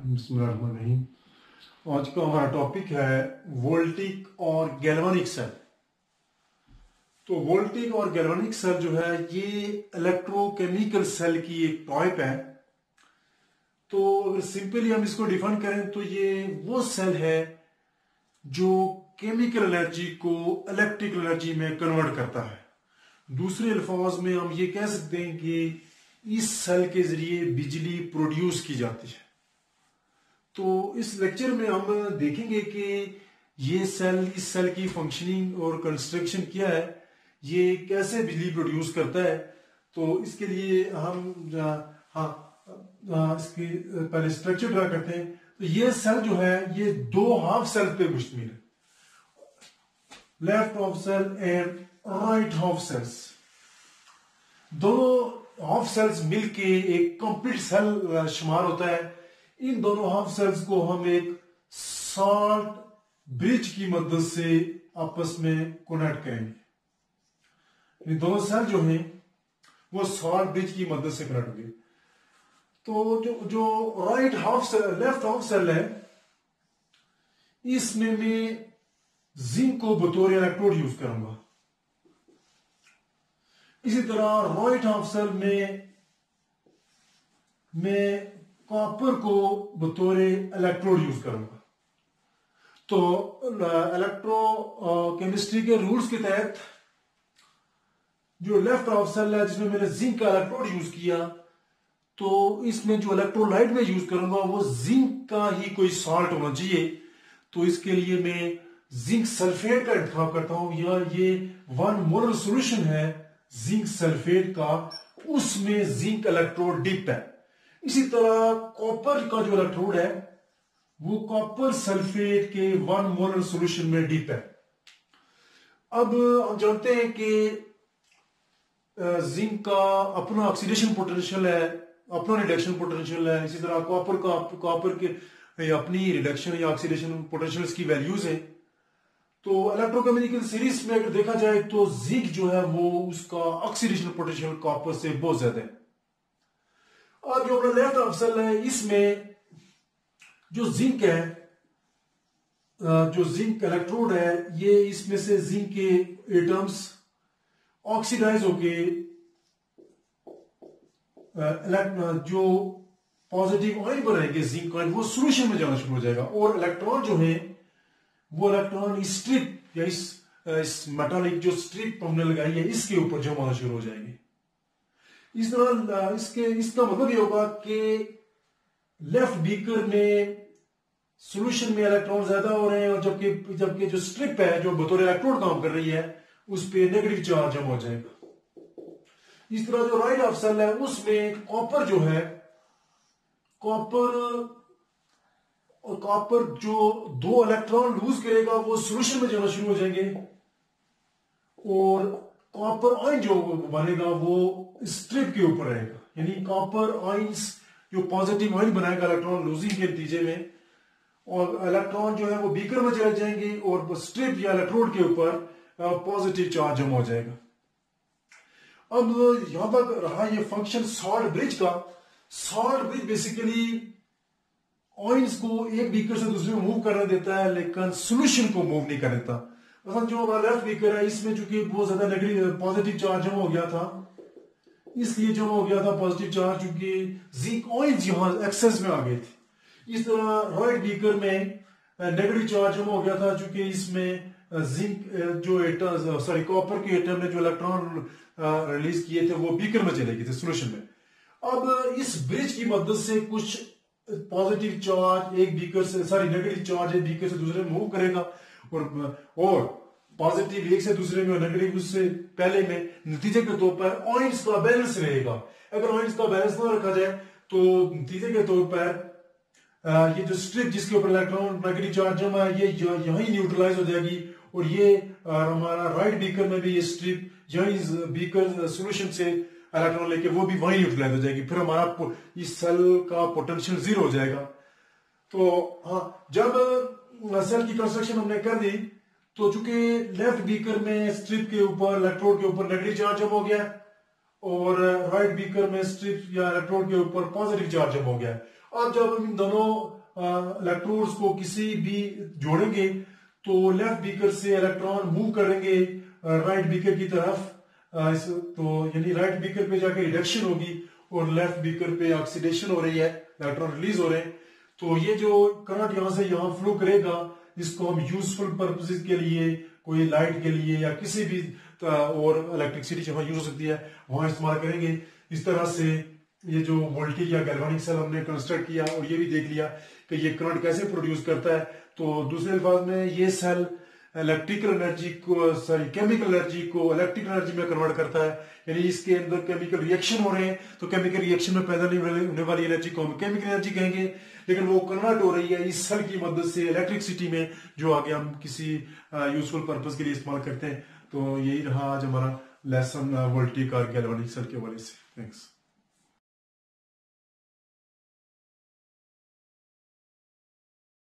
बिस्मिल्लाहिर्रहमानिर्रहीम। आज का हमारा टॉपिक है वोल्टिक और गैल्वानिक सेल। तो वोल्टिक और गैल्वानिक सेल जो है ये इलेक्ट्रोकेमिकल सेल की एक टाइप है। तो अगर सिंपली हम इसको डिफाइन करें तो ये वो सेल है जो केमिकल एनर्जी को इलेक्ट्रिकल एनर्जी में कन्वर्ट करता है। दूसरे अल्फाज में हम ये कह सकते हैं कि इस सेल के जरिए बिजली प्रोड्यूस की जाती है। तो इस लेक्चर में हम देखेंगे कि ये सेल, इस सेल की फंक्शनिंग और कंस्ट्रक्शन क्या है, ये कैसे बिजली प्रोड्यूस करता है। तो इसके लिए हम इसकी पहले स्ट्रक्चर ड्रा करते हैं। तो ये सेल जो है ये दो हाफ सेल पे मुश्तमिल है, left half cell and right half cells. दोनों हाफ सेल्स मिलके एक कंप्लीट सेल शुमार होता है। इन दोनों हाफ सेल्स को हम एक सॉल्ट ब्रिज की मदद से आपस में कनेक्ट करेंगे। ये दोनों सेल जो हैं वो सॉल्ट ब्रिज की मदद से कनेक्ट होंगे। तो जो right half cell, left half cell है, इसमें मैं जिंक को बतौर इलेक्ट्रोड यूज करूंगा। इसी तरह राइट हाफ सेल में मैं कॉपर को बतौर इलेक्ट्रोड यूज करूंगा। तो इलेक्ट्रो केमिस्ट्री के रूल्स के तहत जो लेफ्ट हाफ सेल है जिसमें मैंने जिंक का इलेक्ट्रोड यूज किया, तो इसमें जो इलेक्ट्रोलाइट में यूज करूंगा वो जिंक का ही कोई सॉल्ट होना चाहिए। तो इसके लिए मैं जिंक सल्फेट का इंतखाब करता हूं, या ये 1 मोलर सोल्यूशन है जिंक सल्फेट का, उसमें जिंक इलेक्ट्रोड डिप है। इसी तरह कॉपर का जो इलेक्ट्रोड है वो कॉपर सल्फेट के 1 मोलर सॉल्यूशन में डिप है। अब हम जानते हैं कि जिंक का अपना ऑक्सीडेशन पोटेंशियल है, अपना रिडक्शन पोटेंशियल है। इसी तरह कॉपर के अपनी रिडक्शन या ऑक्सीडेशन पोटेंशियल की वैल्यूज है। तो इलेक्ट्रोकेमिकल सीरीज में अगर देखा जाए तो जिंक जो है वो उसका ऑक्सीडेशन पोटेंशियल कॉपर से बहुत ज्यादा है। और जो अपना लेफ्ट हाफ सेल है इसमें जो जिंक है, जो जिंक इलेक्ट्रोड है, ये इसमें से जिंक के एटम्स ऑक्सीडाइज होके जो पॉजिटिव आयन बनाएंगे जिंक आयन, वो सोल्यूशन में जाना शुरू हो जाएगा। और इलेक्ट्रॉन जो है वो इलेक्ट्रॉन इस स्ट्रिप या इस मेटालिक जो स्ट्रिप हमने लगाई है इसके ऊपर जमा होना शुरू हो जाएंगे। इस तरह इसका मतलब ये होगा कि लेफ्ट बीकर में सॉल्यूशन में इलेक्ट्रॉन ज्यादा हो रहे हैं, और जबकि जो स्ट्रिप है जो बतौर इलेक्ट्रोड काम कर रही है उस पर नेगेटिव चार्ज जमा हो जाएगा। इस तरह जो राइट हाफ सेल है उसमें कॉपर जो है, कॉपर जो 2 इलेक्ट्रॉन लूज करेगा वो सॉल्यूशन में जाना शुरू हो जाएंगे, और कॉपर आयन जो बनेगा वो स्ट्रिप के ऊपर रहेगा। यानी कॉपर आयंस जो पॉजिटिव आयन बनाएगा इलेक्ट्रॉन लूजिंग के नतीजे में, और इलेक्ट्रॉन जो है वो बीकर में चले जाएंगे और स्ट्रिप या इलेक्ट्रोड के ऊपर पॉजिटिव चार्ज जमा हो जाएगा। अब यहां तक रहा ये फंक्शन सॉल्ट ब्रिज का। सॉल्ट ब्रिज बेसिकली ऑयंस को एक बीकर से दूसरे में मूव करने देता है, लेकिन सॉल्यूशन को मूव नहीं कर देता। मतलब जो हमारा लेफ्ट बीकर है इसमें चूंकि बहुत ज्यादा नेगेटिव पॉजिटिव चार्ज जमा हो गया था, इसलिए जमा हो गया था पॉजिटिव चार्ज, चूंकि जिंक ऑयंस यहां एक्सेस में आ गए थे। इस तरह राइट बीकर में नेगेटिव चार्ज जमा हो गया था, चूंकि इसमें जिंक जो एटम कॉपर के एटम ने जो इलेक्ट्रॉन रिलीज किए थे वो बीकर में चले गए थे सॉल्यूशन में। अब इस ब्रिज की मदद से कुछ पॉजिटिव चार्ज एक बीकर से नेगेटिव चार्ज एक बीकर से दूसरे में मूव करेगा, और पॉजिटिव एक से दूसरे में और नेगेटिव उससे पहले में। नतीजे के तौर पर ऑयंस का बैलेंस रहेगा। अगर ऑयंस का बैलेंस ना रखा जाए तो नतीजे के तौर पर ये जो स्ट्रिप जिसके ऊपर इलेक्ट्रॉन नेगेटिव चार्ज जमा है ये यहीं न्यूट्रलाइज हो जाएगी, और ये हमारा राइट बीकर में भी ये स्ट्रिप यहीं बीकर सॉल्यूशन से इलेक्ट्रॉन लेके वो भी वहीं न्यूट्रलाइज हो जाएगी। फिर हमारा इस सेल का पोटेंशियल 0 हो जाएगा। तो हाँ, जब सेल की कंस्ट्रक्शन हमने कर दी तो चूंकि लेफ्ट बीकर में स्ट्रिप के ऊपर इलेक्ट्रोड के ऊपर नेगेटिव चार्ज जमा हो गया, और राइट बीकर में स्ट्रिप या इलेक्ट्रोड के ऊपर पॉजिटिव चार्ज जमा हो गया। अब जब हम इन दोनों इलेक्ट्रोड्स को किसी भी जोड़ेंगे तो लेफ्ट बीकर से इलेक्ट्रॉन मूव करेंगे राइट बीकर की तरफ। तो यानी राइट बीकर पे जाके रिडक्शन होगी और लेफ्ट बीकर पे ऑक्सीडेशन हो रही है, इलेक्ट्रॉन रिलीज हो रहे हैं। तो ये जो करंट यहां से यहां फ्लो करेगा इसको हम यूजफुल पर्पसेस के लिए, कोई लाइट के लिए या किसी भी और इलेक्ट्रिसिटी जहां यूज हो सकती है वहां इस्तेमाल करेंगे। इस तरह से ये जो वोल्टेज या गैल्वेनिक सेल हमने कंस्ट्रक्ट किया और ये भी देख लिया कि ये करंट कैसे प्रोड्यूस करता है। तो दूसरे अल्फाज में ये सेल इलेक्ट्रिकल एनर्जी को, सॉरी केमिकल एनर्जी को इलेक्ट्रिकल एनर्जी में कन्वर्ट करता है। यानी इसके अंदर केमिकल रिएक्शन हो रहे हैं तो केमिकल रिएक्शन में पैदा होने वाली एनर्जी को हम केमिकल एनर्जी कहेंगे, लेकिन वो कन्वर्ट हो रही है इस सेल की मदद से इलेक्ट्रिसिटी में, जो आगे हम किसी यूजफुल पर्पस के लिए इस्तेमाल करते हैं। तो यही रहा आज हमारा लेसन वोल्टिक और गैल्वेनिक सेल के हवाले से। थैंक्स।